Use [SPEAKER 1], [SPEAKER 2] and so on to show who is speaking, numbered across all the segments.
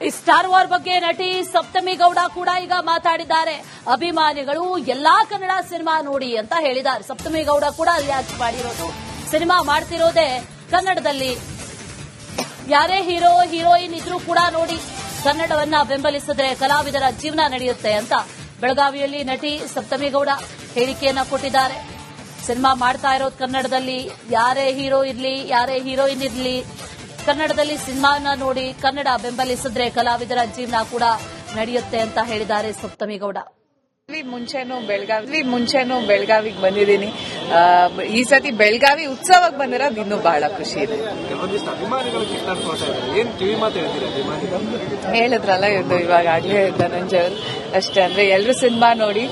[SPEAKER 1] ಈ star war ಬಗ್ಗೆ ನಟಿ ಸಪ್ತಮಿ ಗೌಡ ಕೂಡ ಈಗ ಮಾತಾಡಿದ್ದಾರೆ. ಅಭಿಮಾನಿಗಳು ಎಲ್ಲಾ ಕನ್ನಡ ಸಿನಿಮಾ ನೋಡಿ ಅಂತ ಹೇಳಿದ್ದಾರೆ. ಸಪ್ತಮಿ ಗೌಡ ಕೂಡ ರಿಯಾಕ್ಟ್ ಮಾಡಿರೋದು, ಸಿನಿಮಾ ಮಾಡ್ತಿರೋದೇ ಕನ್ನಡದಲ್ಲಿ, ಯಾರೇ ಹೀರೋ ಹೀರೋಯಿನ್ ಇದ್ರೂ ಕೂಡ ನೋಡಿ, ಕನ್ನಡವನ್ನ ಬೆಂಬಲಿಸಿದ್ರೆ ಕಲಾವಿದರ ಜೀವನ ನಡೆಯುತ್ತೆ ಅಂತ ಬೆಳಗಾವಿಯಲ್ಲಿ ನಟಿ ಸಪ್ತಮಿ ಗೌಡ ಹೇಳಿಕೆಯನ್ನ ಕೊಟ್ಟಿದ್ದಾರೆ. ಸಿನಿಮಾ ಮಾಡ್ತಾ ಇರೋದು ಕನ್ನಡದಲ್ಲಿ, ಯಾರೇ ಹೀರೋ ಇರ್ಲಿ ಯಾರೇ ಹೀರೋಯಿನ್ ಇರ್ಲಿ, ಕನ್ನಡದಲ್ಲಿ ಸಿನಿಮಾನ ನೋಡಿ ಕನ್ನಡ ಬೆಂಬಲಿಸಿದ್ರೆ ಕಲಾವಿದರ ಜೀವನ ಕೂಡ ನಡೆಯುತ್ತೆ ಅಂತ ಹೇಳಿದ್ದಾರೆ ಸಪ್ತಮಿ ಗೌಡ.
[SPEAKER 2] ಮುಂಚೆನೂ ಬೆಳಗಾವಿಗೆ ಬಂದಿದ್ದೀನಿ. ಈ ಸತಿ ಬೆಳಗಾವಿ ಉತ್ಸವಕ್ಕೆ ಬಂದಿರೋದು ಇನ್ನೂ ಬಹಳ ಖುಷಿ ಇದೆ. ಹೇಳಿದ್ರಲ್ಲ ಇದು ಇವಾಗಲೇ ಧನಂಜಯ್ ಅಷ್ಟೇ, ಅಂದ್ರೆ ಎಲ್ರು ಸಿನಿಮಾ ನೋಡಿ,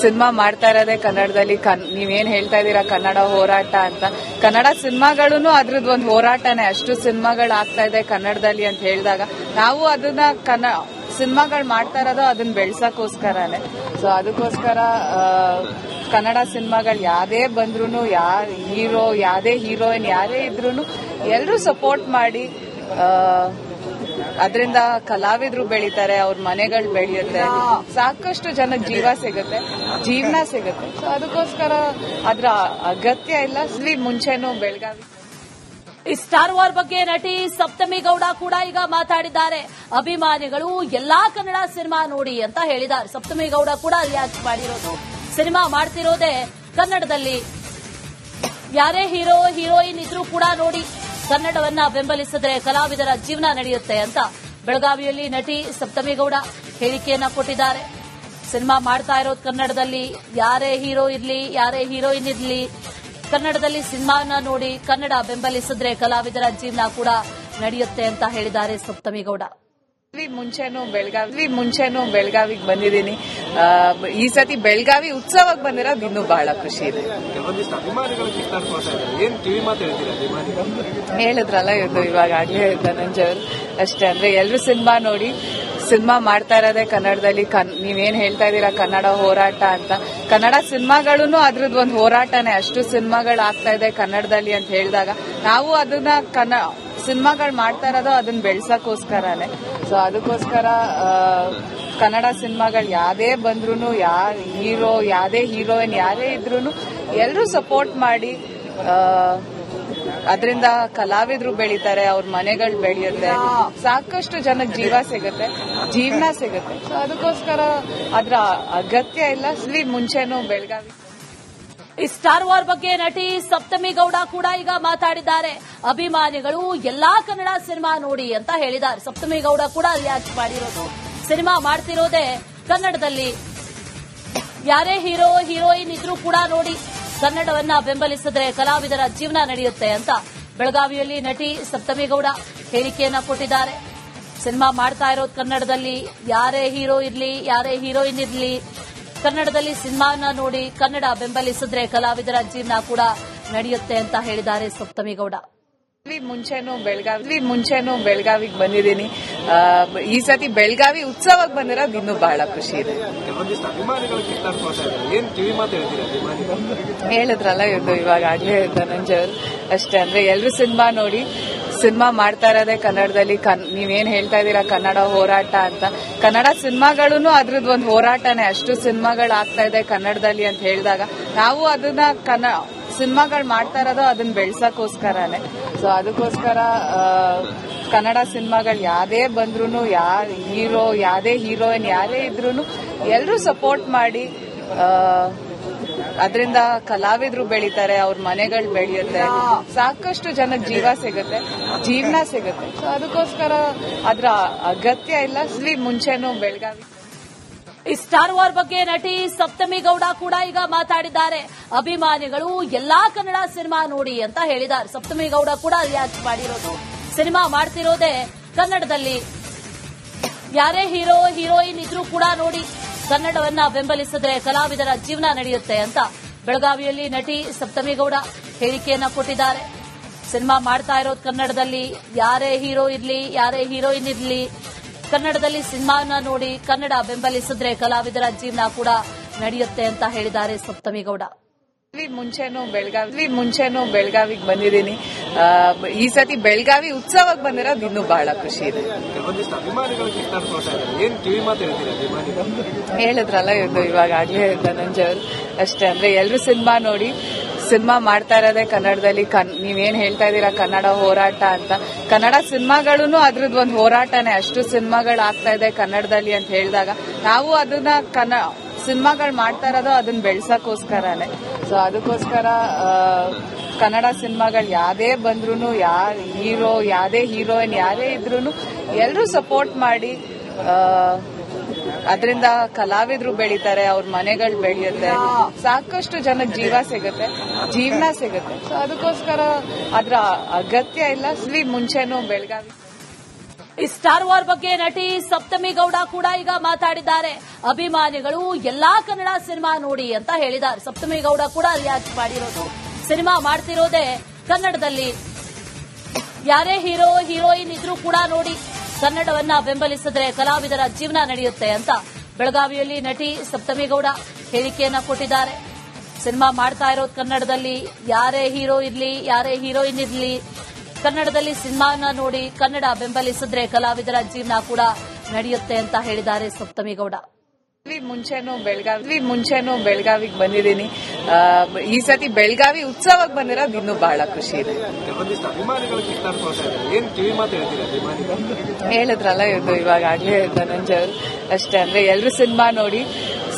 [SPEAKER 2] ಸಿನಿಮಾ ಮಾಡ್ತಾ ಇರೋದೇ ಕನ್ನಡದಲ್ಲಿ. ನೀವೇನ್ ಹೇಳ್ತಾ ಇದ್ದೀರಾ ಕನ್ನಡ ಹೋರಾಟ ಅಂತ, ಕನ್ನಡ ಸಿನಿಮಾಗಳೂ ಅದ್ರದ್ದು ಒಂದು ಹೋರಾಟನೇ. ಅಷ್ಟು ಸಿನಿಮಾಗಳು ಆಗ್ತಾ ಇದೆ ಕನ್ನಡದಲ್ಲಿ ಅಂತ ಹೇಳಿದಾಗ ನಾವು ಅದನ್ನ ಸಿನಿಮಾಗಳು ಮಾಡ್ತಾ ಇರೋದು ಅದನ್ನ ಬೆಳ್ಸಕ್ಕೋಸ್ಕರನೇ. ಸೊ ಅದಕ್ಕೋಸ್ಕರ ಕನ್ನಡ ಸಿನಿಮಾಗಳು ಯಾವ್ದೇ ಬಂದ್ರು, ಹೀರೋ ಯಾವ್ದೇ ಹೀರೋಯಿನ್ ಯಾರೇ ಇದ್ರು ಎಲ್ಲರೂ ಸಪೋರ್ಟ್ ಮಾಡಿ, ಅದರಿಂದ ಕಲಾವಿದ್ರು ಬೆಳೀತಾರೆ, ಅವ್ರ ಮನೆಗಳು ಬೆಳೆಯುತ್ತೆ, ಸಾಕಷ್ಟು ಜನಕ್ಕೆ ಜೀವನ ಸಿಗುತ್ತೆ. ಸೊ ಅದಕ್ಕೋಸ್ಕರ ಅದ್ರ ಅಗತ್ಯ ಇಲ್ಲ. ಮುಂಚೆನೂ ಬೆಳಗಾವಿ.
[SPEAKER 1] ಈ ಸ್ಟಾರ್ ವಾರ್ ಬಗ್ಗೆ ನಟಿ ಸಪ್ತಮಿ ಗೌಡ ಕೂಡ ಈಗ ಮಾತಾಡಿದ್ದಾರೆ. ಅಭಿಮಾನಿಗಳು ಎಲ್ಲಾ ಕನ್ನಡ ಸಿನಿಮಾ ನೋಡಿ ಅಂತ ಹೇಳಿದ್ದಾರೆ. ಸಪ್ತಮಿ ಗೌಡ ಕೂಡ ರಿಯಾಕ್ಟ್ ಮಾಡಿರೋದು, ಸಿನಿಮಾ ಮಾಡ್ತಿರೋದೇ ಕನ್ನಡದಲ್ಲಿ, ಯಾರೇ ಹೀರೋ ಹೀರೋಯಿನ್ ಇದ್ರೂ ಕೂಡ ನೋಡಿ, ಕನ್ನಡವನ್ನ ಬೆಂಬಲಿಸಿದ್ರೆ ಕಲಾವಿದರ ಜೀವನ ನಡೆಯುತ್ತೆ ಅಂತ ಬೆಳಗಾವಿಯಲ್ಲಿ ನಟಿ ಸಪ್ತಮಿ ಗೌಡ ಹೇಳಿಕೆಯನ್ನ ಕೊಟ್ಟಿದ್ದಾರೆ. ಸಿನಿಮಾ ಮಾಡ್ತಾ ಇರೋದು ಕನ್ನಡದಲ್ಲಿ, ಯಾರೇ ಹೀರೋ ಇರ್ಲಿ ಯಾರೇ ಹೀರೋಯಿನ್ ಇರ್ಲಿ, ಕನ್ನಡದಲ್ಲಿ ಸಿನಿಮಾನ ನೋಡಿ ಕನ್ನಡ ಬೆಂಬಲಿಸಿದ್ರೆ ಕಲಾವಿದರ ಜೀವನ ಕೂಡ ನಡೆಯುತ್ತೆ ಅಂತ ಹೇಳಿದ್ದಾರೆ ಸಪ್ತಮಿ ಗೌಡ.
[SPEAKER 2] ಮುಂಚೆನೂ ಬೆಳಗಾವಿಗೆ ಬಂದಿದ್ದೀನಿ. ಈ ಸತಿ ಬೆಳಗಾವಿ ಉತ್ಸವಕ್ಕೆ ಬಂದಿರೋದು ಇನ್ನೂ ಬಹಳ ಖುಷಿ ಇದೆ. ಹೇಳಿದ್ರಲ್ಲ ಇದು ಇವಾಗಲೇ ಧನಂಜಯ್ ಅಷ್ಟೇ, ಅಂದ್ರೆ ಎಲ್ರು ಸಿನಿಮಾ ನೋಡಿ, ಸಿನಿಮಾ ಮಾಡ್ತಾ ಇರೋದೇ ಕನ್ನಡದಲ್ಲಿ. ನೀವೇನ್ ಹೇಳ್ತಾ ಇದ್ದೀರಾ ಕನ್ನಡ ಹೋರಾಟ ಅಂತ, ಕನ್ನಡ ಸಿನಿಮಾಗಳೂ ಅದ್ರದ್ದು ಒಂದು ಹೋರಾಟನೇ. ಅಷ್ಟು ಸಿನಿಮಾಗಳು ಆಗ್ತಾ ಇದೆ ಕನ್ನಡದಲ್ಲಿ ಅಂತ ಹೇಳಿದಾಗ ನಾವು ಅದನ್ನ ಸಿನಿಮಾಗಳು ಮಾಡ್ತಾ ಇರೋದು ಅದನ್ನ ಬೆಳ್ಸಕ್ಕೋಸ್ಕರನೇ. ಸೊ ಅದಕ್ಕೋಸ್ಕರ ಕನ್ನಡ ಸಿನಿಮಾಗಳು ಯಾವ್ದೇ ಬಂದ್ರು, ಹೀರೋ ಯಾವ್ದೇ ಹೀರೋಯಿನ್ ಯಾರೇ ಇದ್ರು ಎಲ್ಲರೂ ಸಪೋರ್ಟ್ ಮಾಡಿ, ಅದರಿಂದ ಕಲಾವಿದ್ರು ಬೆಳೀತಾರೆ, ಅವ್ರ ಮನೆಗಳು ಬೆಳೆಯುತ್ತೆ, ಸಾಕಷ್ಟು ಜನಕ್ಕೆ ಜೀವನ ಸಿಗುತ್ತೆ. ಸೊ ಅದಕ್ಕೋಸ್ಕರ ಅದ್ರ ಅಗತ್ಯ ಇಲ್ಲ. ಮುಂಚೆನೂ ಬೆಳಗಾವಿ.
[SPEAKER 1] ಈ ಸ್ಟಾರ್ ವಾರ್ ಬಗ್ಗೆ ನಟಿ ಸಪ್ತಮಿ ಗೌಡ ಕೂಡ ಈಗ ಮಾತಾಡಿದ್ದಾರೆ. ಅಭಿಮಾನಿಗಳು ಎಲ್ಲಾ ಕನ್ನಡ ಸಿನಿಮಾ ನೋಡಿ ಅಂತ ಹೇಳಿದ್ದಾರೆ. ಸಪ್ತಮಿ ಗೌಡ ಕೂಡ ರಿಯಾಕ್ಟ್ ಮಾಡಿರೋದು, ಸಿನಿಮಾ ಮಾಡ್ತಿರೋದೇ ಕನ್ನಡದಲ್ಲಿ, ಯಾರೇ ಹೀರೋ ಹೀರೋಯಿನ್ ಇದ್ರೂ ಕೂಡ ನೋಡಿ, ಕನ್ನಡವನ್ನ ಬೆಂಬಲಿಸಿದ್ರೆ ಕಲಾವಿದರ ಜೀವನ ನಡೆಯುತ್ತೆ ಅಂತ ಬೆಳಗಾವಿಯಲ್ಲಿ ನಟಿ ಸಪ್ತಮಿ ಗೌಡ ಹೇಳಿಕೆಯನ್ನ ಕೊಟ್ಟಿದ್ದಾರೆ. ಸಿನಿಮಾ ಮಾಡ್ತಾ ಇರೋದು ಕನ್ನಡದಲ್ಲಿ, ಯಾರೇ ಹೀರೋ ಇರ್ಲಿ ಯಾರೇ ಹೀರೋಯಿನ್ ಇರ್ಲಿ, ಕನ್ನಡದಲ್ಲಿ ಸಿನಿಮಾನ ನೋಡಿ ಕನ್ನಡ ಬೆಂಬಲಿಸಿದ್ರೆ ಕಲಾವಿದರ ಜೀವನ ಕೂಡ ನಡೆಯುತ್ತೆ ಅಂತ ಹೇಳಿದ್ದಾರೆ ಸಪ್ತಮಿ ಗೌಡ.
[SPEAKER 2] ಮುಂಚೆನೂ ಬೆಳಗಾವಿಗೆ ಬಂದಿದ್ದೀನಿ. ಈ ಸತಿ ಬೆಳಗಾವಿ ಉತ್ಸವಕ್ಕೆ ಬಂದಿರೋದು ಇನ್ನೂ ಬಹಳ ಖುಷಿ ಇದೆ. ಹೇಳಿದ್ರಲ್ಲ ಇದು ಇವಾಗಲೇ ಧನಂಜಯ್ ಅಷ್ಟೇ, ಅಂದ್ರೆ ಎಲ್ರು ಸಿನಿಮಾ ನೋಡಿ, ಸಿನಿಮಾ ಮಾಡ್ತಾ ಇರೋದೇ ಕನ್ನಡದಲ್ಲಿ. ನೀವೇನ್ ಹೇಳ್ತಾ ಇದ್ದೀರಾ ಕನ್ನಡ ಹೋರಾಟ ಅಂತ, ಕನ್ನಡ ಸಿನಿಮಾಗಳೂ ಅದ್ರದ್ದು ಒಂದು ಹೋರಾಟನೇ. ಅಷ್ಟು ಸಿನಿಮಾಗಳು ಆಗ್ತಾ ಇದೆ ಕನ್ನಡದಲ್ಲಿ ಅಂತ ಹೇಳಿದಾಗ ನಾವು ಅದನ್ನ ಸಿನಿಮಾಗಳು ಮಾಡ್ತಾ ಇರೋದು ಅದನ್ನ ಬೆಳ್ಸಕ್ಕೋಸ್ಕರನೇ. ಸೊ ಅದಕ್ಕೋಸ್ಕರ ಕನ್ನಡ ಸಿನಿಮಾಗಳು ಯಾವ್ದೇ ಬಂದ್ರು, ಹೀರೋ ಯಾವ್ದೇ ಹೀರೋಯಿನ್ ಯಾರೇ ಇದ್ರು ಎಲ್ಲರೂ ಸಪೋರ್ಟ್ ಮಾಡಿ, ಅದರಿಂದ ಕಲಾವಿದ್ರು ಬೆಳೀತಾರೆ, ಅವ್ರ ಮನೆಗಳು ಬೆಳೆಯುತ್ತೆ, ಸಾಕಷ್ಟು ಜನಕ್ಕೆ ಜೀವನ ಸಿಗುತ್ತೆ. ಸೊ ಅದಕ್ಕೋಸ್ಕರ ಅದ್ರ ಅಗತ್ಯ ಇಲ್ಲ. ಮುಂಚೆನೂ ಬೆಳಗಾವಿ.
[SPEAKER 1] ಈ ಸ್ಟಾರ್ ವಾರ್ ಬಗ್ಗೆ ನಟಿ ಸಪ್ತಮಿ ಗೌಡ ಕೂಡ ಈಗ ಮಾತಾಡಿದ್ದಾರೆ. ಅಭಿಮಾನಿಗಳು ಎಲ್ಲಾ ಕನ್ನಡ ಸಿನಿಮಾ ನೋಡಿ ಅಂತ ಹೇಳಿದ್ದಾರೆ. ಸಪ್ತಮಿ ಗೌಡ ಕೂಡ ರಿಯಾಕ್ಟ್ ಮಾಡಿರೋದು, ಸಿನಿಮಾ ಮಾಡ್ತಿರೋದೇ ಕನ್ನಡದಲ್ಲಿ, ಯಾರೇ ಹೀರೋ ಹೀರೋಯಿನ್ ಇದ್ರೂ ಕೂಡ ನೋಡಿ, ಕನ್ನಡವನ್ನ ಬೆಂಬಲಿಸಿದ್ರೆ ಕಲಾವಿದರ ಜೀವನ ನಡೆಯುತ್ತೆ ಅಂತ ಬೆಳಗಾವಿಯಲ್ಲಿ ನಟಿ ಸಪ್ತಮಿ ಗೌಡ ಹೇಳಿಕೆಯನ್ನ ಕೊಟ್ಟಿದ್ದಾರೆ. ಸಿನಿಮಾ ಮಾಡ್ತಾ ಇರೋದು ಕನ್ನಡದಲ್ಲಿ, ಯಾರೇ ಹೀರೋ ಇರ್ಲಿ ಯಾರೇ ಹೀರೋಯಿನ್ ಇರ್ಲಿ, ಕನ್ನಡದಲ್ಲಿ ಸಿನಿಮಾನ ನೋಡಿ ಕನ್ನಡ ಬೆಂಬಲಿಸಿದ್ರೆ ಕಲಾವಿದರ ಜೀವನ ಕೂಡ ನಡೆಯುತ್ತೆ ಅಂತ ಹೇಳಿದ್ದಾರೆ ಸಪ್ತಮಿ ಗೌಡ.
[SPEAKER 2] ಮುಂಚೆನೂ ಬೆಳಗಾವಿಗೆ ಬಂದಿದ್ದೀನಿ. ಈ ಸತಿ ಬೆಳಗಾವಿ ಉತ್ಸವಕ್ಕೆ ಬಂದಿರೋದು ಇನ್ನೂ ಬಹಳ ಖುಷಿ ಇದೆ.
[SPEAKER 3] ಕೆಲವೊಂದಿಷ್ಟು ಅಭಿಮಾನಿಗಳು ಕಿತ್ತಾಡ್ಕೊಳ್ತಾ ಇದ್ದಾರೆ, ಏನ್ ಕಿವಿ ಮಾತು ಹೇಳ್ತೀರಿ ಅಭಿಮಾನಿಗಳು?
[SPEAKER 2] ಹೇಳಿದ್ರಲ್ಲ ಇದು ಇವಾಗಲೇ ಧನಂಜಯ ಅವರು ಅಷ್ಟೇ. ಅಂದ್ರೆ ಎಲ್ರು ಸಿನಿಮಾ ನೋಡಿ, ಸಿನಿಮಾ ಮಾಡ್ತಾ ಇರೋದೇ ಕನ್ನಡದಲ್ಲಿ. ನೀವೇನ್ ಹೇಳ್ತಾ ಇದೀರಾ ಕನ್ನಡ ಹೋರಾಟ ಅಂತ, ಕನ್ನಡ ಸಿನಿಮಾಗಳೂ ಅದ್ರದ್ದು ಒಂದು ಹೋರಾಟನೇ. ಅಷ್ಟು ಸಿನಿಮಾಗಳು ಆಗ್ತಾ ಇದೆ ಕನ್ನಡದಲ್ಲಿ ಅಂತ ಹೇಳಿದಾಗ ನಾವು ಅದನ್ನ ಸಿನಿಮಾಗಳು ಮಾಡ್ತಾ ಇರೋದು ಅದನ್ನ ಬೆಳ್ಸಕ್ಕೋಸ್ಕರನೇ. ಸೊ ಅದಕ್ಕೋಸ್ಕರ ಕನ್ನಡ ಸಿನಿಮಾಗಳು ಯಾವ್ದೇ ಬಂದ್ರು, ಹೀರೋ ಯಾವ್ದೇ ಹೀರೋಯಿನ್ ಯಾರೇ ಇದ್ರು ಎಲ್ಲರೂ ಸಪೋರ್ಟ್ ಮಾಡಿ. ಅದರಿಂದ ಕಲಾವಿದ್ರು ಬೆಳೀತಾರೆ, ಅವ್ರ ಮನೆಗಳು ಬೆಳೆಯುತ್ತೆ, ಸಾಕಷ್ಟು ಜನಕ್ಕೆ ಜೀವನ ಸಿಗುತ್ತೆ. ಸೊ ಅದಕ್ಕೋಸ್ಕರ ಅದ್ರ ಅಗತ್ಯ ಇಲ್ಲ. ಮುಂಚೆನೂ ಬೆಳಗಾವಿ
[SPEAKER 1] ಈ ಸ್ಟಾರ್ ವಾರ್ ಬಗ್ಗೆ ನಟಿ ಸಪ್ತಮಿ ಗೌಡ ಕೂಡ ಈಗ ಮಾತಾಡಿದ್ದಾರೆ. ಅಭಿಮಾನಿಗಳು ಎಲ್ಲಾ ಕನ್ನಡ ಸಿನಿಮಾ ನೋಡಿ ಅಂತ ಹೇಳಿದ್ದಾರೆ. ಸಪ್ತಮಿ ಗೌಡ ಕೂಡ ರಿಯಾಕ್ಟ್ ಮಾಡಿರೋದು, ಸಿನಿಮಾ ಮಾಡ್ತಿರೋದೇ ಕನ್ನಡದಲ್ಲಿ, ಯಾರೇ ಹೀರೋ ಹೀರೋಯಿನ್ ಇದ್ರೂ ಕೂಡ ನೋಡಿ, ಕನ್ನಡವನ್ನ ಬೆಂಬಲಿಸಿದ್ರೆ ಕಲಾವಿದರ ಜೀವನ ನಡೆಯುತ್ತೆ ಅಂತ ಬೆಳಗಾವಿಯಲ್ಲಿ ನಟಿ ಸಪ್ತಮಿ ಗೌಡ ಹೇಳಿಕೆಯನ್ನ ಕೊಟ್ಟಿದ್ದಾರೆ. ಸಿನಿಮಾ ಮಾಡ್ತಾ ಇರೋದು ಕನ್ನಡದಲ್ಲಿ, ಯಾರೇ ಹೀರೋ ಇರ್ಲಿ ಯಾರೇ ಹೀರೋಯಿನ್ ಇರ್ಲಿ, ಕನ್ನಡದಲ್ಲಿ ಸಿನಿಮಾನ ನೋಡಿ ಕನ್ನಡ ಬೆಂಬಲಿಸಿದ್ರೆ ಕಲಾವಿದರ ಜೀವನ ಕೂಡ ನಡೆಯುತ್ತೆ ಅಂತ ಹೇಳಿದ್ದಾರೆ ಸಪ್ತಮಿ ಗೌಡ.
[SPEAKER 2] ಮುಂಚೆನೂ ಬೆಳಗಾವಿಗೆ ಬಂದಿದ್ದೀನಿ. ಈ ಸತಿ ಬೆಳಗಾವಿ ಉತ್ಸವಕ್ಕೆ ಬಂದಿರೋದು ಇನ್ನೂ ಬಹಳ ಖುಷಿ ಇದೆ.
[SPEAKER 3] ಕೆಲವೊಂದಿಷ್ಟು ಅಭಿಮಾನಿಗಳು ಕಿತ್ತಾಡ್ಕೊಳ್ತಾ ಇದ್ದಾರೆ, ಏನ್ ಕಿವಿ ಮಾತು ಹೇಳ್ತೀರಿ ಅಭಿಮಾನಿಗಳು?
[SPEAKER 2] ಹೇಳಿದ್ರಲ್ಲ ಇದು ಇವಾಗಲೇ ಧನಂಜಯ ಅವರು ಅಷ್ಟೇ. ಅಂದ್ರೆ ಎಲ್ರು ಸಿನಿಮಾ ನೋಡಿ,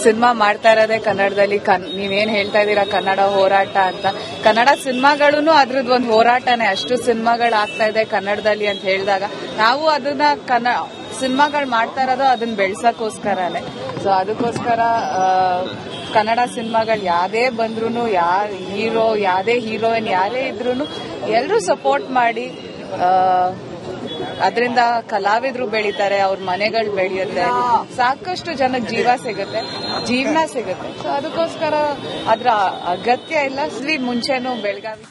[SPEAKER 2] ಸಿನಿಮಾ ಮಾಡ್ತಾ ಇರೋದೇ ಕನ್ನಡದಲ್ಲಿ. ನೀವೇನ್ ಹೇಳ್ತಾ ಇದೀರಾ ಕನ್ನಡ ಹೋರಾಟ ಅಂತ, ಕನ್ನಡ ಸಿನಿಮಾಗಳೂ ಅದ್ರದ್ದು ಒಂದು ಹೋರಾಟನೇ. ಅಷ್ಟು ಸಿನಿಮಾಗಳು ಆಗ್ತಾ ಇದೆ ಕನ್ನಡದಲ್ಲಿ ಅಂತ ಹೇಳಿದಾಗ ನಾವು ಅದನ್ನ ಸಿನಿಮಾಗಳು ಮಾಡ್ತಾ ಇರೋದು ಅದನ್ನ ಬೆಳ್ಸಕ್ಕೋಸ್ಕರನೇ. ಸೊ ಅದಕ್ಕೋಸ್ಕರ ಕನ್ನಡ ಸಿನಿಮಾಗಳು ಯಾವ್ದೇ ಬಂದ್ರು, ಹೀರೋ ಯಾವ್ದೇ ಹೀರೋಯಿನ್ ಯಾರೇ ಇದ್ರು ಎಲ್ಲರೂ ಸಪೋರ್ಟ್ ಮಾಡಿ. ಅದರಿಂದ ಕಲಾವಿದ್ರು ಬೆಳೀತಾರೆ, ಅವ್ರ ಮನೆಗಳು ಬೆಳೆಯುತ್ತೆ, ಸಾಕಷ್ಟು ಜನಕ್ಕೆ ಜೀವನ ಸಿಗುತ್ತೆ. ಸೊ ಅದಕ್ಕೋಸ್ಕರ ಅದ್ರ ಅಗತ್ಯ ಇಲ್ಲ. ಮುಂಚೆನೂ ಬೆಳಗಾವಿ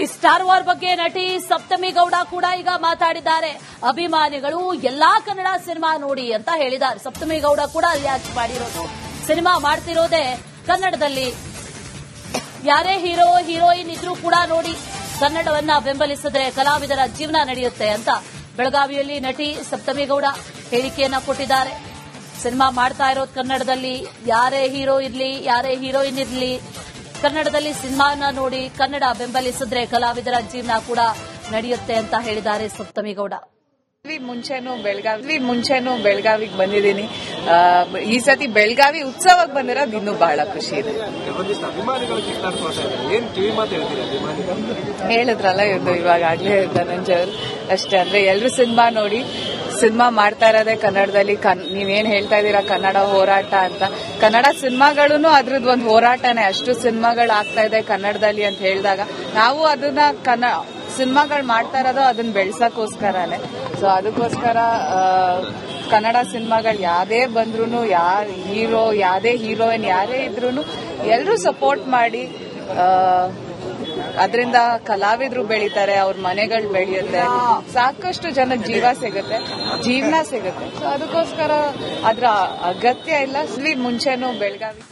[SPEAKER 1] ಈ ಸ್ಟಾರ್ ವಾರ್ ಬಗ್ಗೆ ನಟಿ ಸಪ್ತಮಿ ಗೌಡ ಕೂಡ ಈಗ ಮಾತಾಡಿದ್ದಾರೆ. ಅಭಿಮಾನಿಗಳು ಎಲ್ಲಾ ಕನ್ನಡ ಸಿನಿಮಾ ನೋಡಿ ಅಂತ ಹೇಳಿದ್ದಾರೆ. ಸಪ್ತಮಿ ಗೌಡ ಕೂಡ ರಿಯಾಕ್ಟ್ ಮಾಡಿರೋದು, ಸಿನಿಮಾ ಮಾಡ್ತಿರೋದೇ ಕನ್ನಡದಲ್ಲಿ, ಯಾರೇ ಹೀರೋ ಹೀರೋಯಿನ್ ಇದ್ರೂ ಕೂಡ ನೋಡಿ, ಕನ್ನಡವನ್ನ ಬೆಂಬಲಿಸಿದ್ರೆ ಕಲಾವಿದರ ಜೀವನ ನಡೆಯುತ್ತೆ ಅಂತ ಬೆಳಗಾವಿಯಲ್ಲಿ ನಟಿ ಸಪ್ತಮಿ ಗೌಡ ಹೇಳಿಕೆಯನ್ನ ಕೊಟ್ಟಿದ್ದಾರೆ. ಸಿನಿಮಾ ಮಾಡ್ತಾ ಇರೋದು ಕನ್ನಡದಲ್ಲಿ, ಯಾರೇ ಹೀರೋ ಇರ್ಲಿ ಯಾರೇ ಹೀರೋಯಿನ್ ಇರ್ಲಿ, ಕನ್ನಡದಲ್ಲಿ ಸಿನಿಮಾನ ನೋಡಿ ಕನ್ನಡ ಬೆಂಬಲಿಸಿದ್ರೆ ಕಲಾವಿದರ ಜೀವನ ಕೂಡ ನಡೆಯುತ್ತೆ ಅಂತ ಹೇಳಿದ್ದಾರೆ ಸಪ್ತಮಿ ಗೌಡ.
[SPEAKER 2] ಮುಂಚೆನೂ ಬೆಳಗಾವಿಗೆ ಬಂದಿದ್ದೀನಿ. ಈ ಸತಿ ಬೆಳಗಾವಿ ಉತ್ಸವಕ್ಕೆ ಬಂದಿರೋದು ಇನ್ನೂ ಬಹಳ ಖುಷಿ ಇದೆ.
[SPEAKER 3] ಕೆಲವೊಂದಿಷ್ಟು ಅಭಿಮಾನಿಗಳು ಕಿತ್ತಾಡ್ಕೊಳ್ತಾ ಇದ್ದಾರೆ, ಏನ್ ಕಿವಿ ಮಾತು ಹೇಳ್ತೀರಿ ಅಭಿಮಾನಿಗಳು?
[SPEAKER 2] ಹೇಳಿದ್ರಲ್ಲ ಇದು ಇವಾಗಲೇ ಧನಂಜಯ ಅವರು ಅಷ್ಟೇ. ಅಂದ್ರೆ ಎಲ್ರು ಸಿನಿಮಾ ನೋಡಿ, ಸಿನಿಮಾ ಮಾಡ್ತಾ ಇರೋದೇ ಕನ್ನಡದಲ್ಲಿ. ನೀವೇನ್ ಹೇಳ್ತಾ ಇದೀರಾ ಕನ್ನಡ ಹೋರಾಟ ಅಂತ, ಕನ್ನಡ ಸಿನಿಮಾಗಳೂ ಅದ್ರದ್ದು ಒಂದು ಹೋರಾಟನೇ. ಅಷ್ಟು ಸಿನಿಮಾಗಳು ಆಗ್ತಾ ಇದೆ ಕನ್ನಡದಲ್ಲಿ ಅಂತ ಹೇಳಿದಾಗ ನಾವು ಅದನ್ನ ಸಿನಿಮಾಗಳು ಮಾಡ್ತಾ ಇರೋದು ಅದನ್ನ ಬೆಳ್ಸಕ್ಕೋಸ್ಕರನೇ. ಸೊ ಅದಕ್ಕೋಸ್ಕರ ಕನ್ನಡ ಸಿನಿಮಾಗಳು ಯಾವ್ದೇ ಬಂದ್ರು, ಹೀರೋ ಯಾವ್ದೇ ಹೀರೋಯಿನ್ ಯಾರೇ ಇದ್ರು ಎಲ್ಲರೂ ಸಪೋರ್ಟ್ ಮಾಡಿ. ಅದರಿಂದ ಕಲಾವಿದ್ರು ಬೆಳೀತಾರೆ, ಅವ್ರ ಮನೆಗಳು ಬೆಳೆಯುತ್ತೆ, ಸಾಕಷ್ಟು ಜನಕ್ಕೆ ಜೀವನ ಸಿಗುತ್ತೆ. ಸೊ ಅದಕ್ಕೋಸ್ಕರ ಅದ್ರ ಅಗತ್ಯ ಇಲ್ಲ. ಮುಂಚೆನೂ ಬೆಳಗಾವಿ